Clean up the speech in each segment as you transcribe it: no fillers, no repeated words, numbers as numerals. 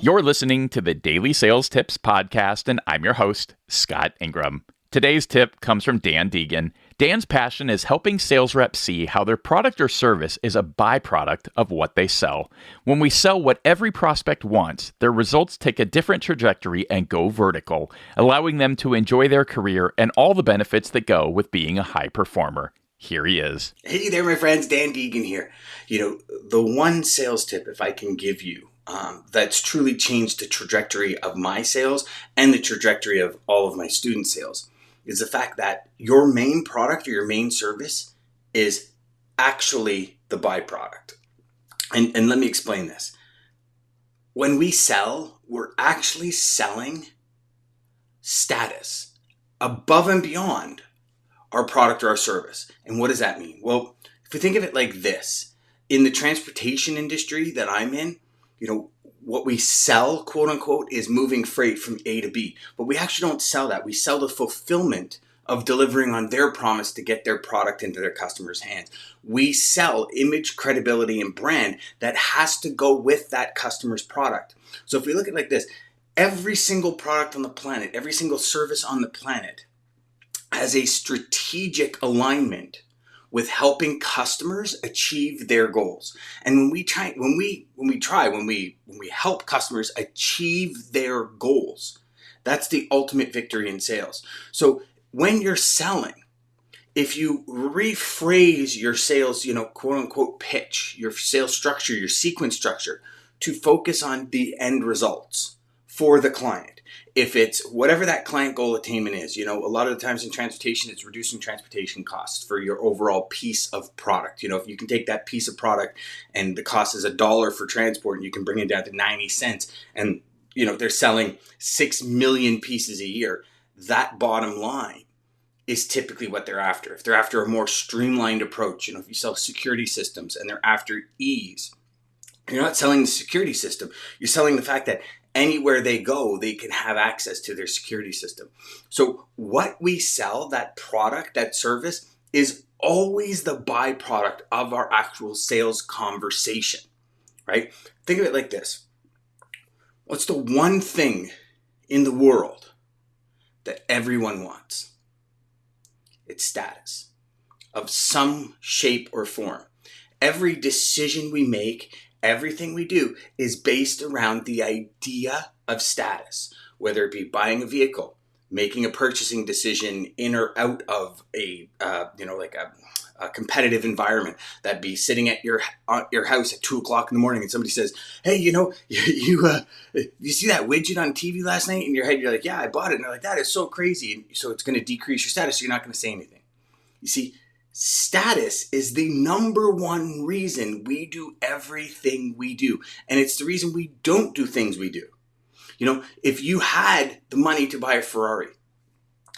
You're listening to the Daily Sales Tips podcast, and I'm your host, Scott Ingram. Today's tip comes from Dan Deigan. Dan's passion is helping sales reps see how their product or service is a byproduct of what they sell. When we sell what every prospect wants, their results take a different trajectory and go vertical, allowing them to enjoy their career and all the benefits that go with being a high performer. Here he is. Hey there, my friends. Dan Deigan here. The one sales tip, if I can give you, that's truly changed the trajectory of my sales and the trajectory of all of my student sales is the fact that your main product or your main service is actually the byproduct. And let me explain this. When we sell, we're actually selling status above and beyond our product or our service. And what does that mean? Well, if you think of it like this, in the transportation industry that I'm in, what we sell, quote unquote, is moving freight from A to B. But we actually don't sell that. We sell the fulfillment of delivering on their promise to get their product into their customers' hands. We sell image, credibility, and brand that has to go with that customer's product. So if we look at it like this, every single product on the planet, every single service on the planet has a strategic alignment with helping customers achieve their goals. And when we help customers achieve their goals, that's the ultimate victory in sales. So when you're selling, if you rephrase your sales, quote unquote pitch, your sales structure, your sequence structure to focus on the end results for the client. If it's whatever that client goal attainment is, a lot of the times in transportation, it's reducing transportation costs for your overall piece of product. If you can take that piece of product and the cost is $1 for transport and you can bring it down to 90 cents and, they're selling 6 million pieces a year, that bottom line is typically what they're after. If they're after a more streamlined approach, if you sell security systems and they're after ease, you're not selling the security system. You're selling the fact that anywhere they go, they can have access to their security system. So what we sell, that product, that service, is always the byproduct of our actual sales conversation, right? Think of it like this. What's the one thing in the world that everyone wants? It's status of some shape or form. Every decision we make, everything we do is based around the idea of status, whether it be buying a vehicle, making a purchasing decision in or out of a competitive environment. That'd be sitting at your house at 2:00 in the morning and somebody says, "Hey, you see that widget on TV last night?" In your head, you're like, "Yeah, I bought it." And they're like, "That is so crazy." And so it's going to decrease your status. So you're not going to say anything. You see, status is the number one reason we do everything we do. And it's the reason we don't do things we do. If you had the money to buy a Ferrari,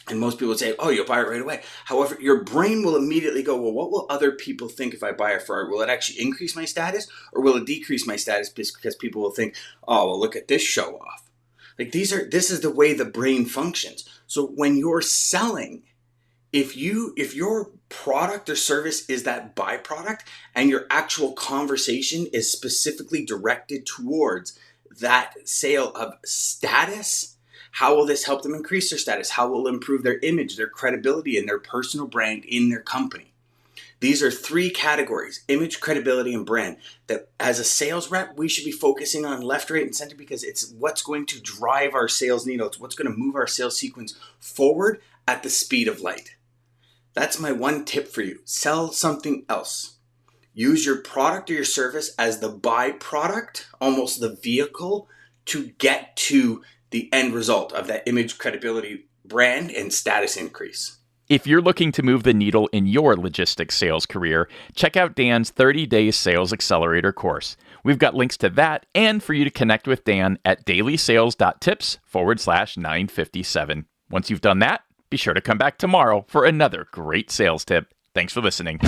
and most people would say, "Oh, you'll buy it right away." However, your brain will immediately go, "Well, what will other people think if I buy a Ferrari? Will it actually increase my status or will it decrease my status because people will think, oh, well, look at this show off." This is the way the brain functions. So when you're selling, if your product or service is that byproduct and your actual conversation is specifically directed towards that sale of status, how will this help them increase their status? How will it improve their image, their credibility, and their personal brand in their company? These are 3 categories, image, credibility, and brand, that as a sales rep, we should be focusing on left, right, and center because it's what's going to drive our sales needle. It's what's going to move our sales sequence forward at the speed of light. That's my one tip for you. Sell something else. Use your product or your service as the byproduct, almost the vehicle to get to the end result of that image, credibility, brand, and status increase. If you're looking to move the needle in your logistics sales career, check out Dan's 30 Days Sales Accelerator course. We've got links to that and for you to connect with Dan at DailySales.Tips/957. Once you've done that, be sure to come back tomorrow for another great sales tip. Thanks for listening.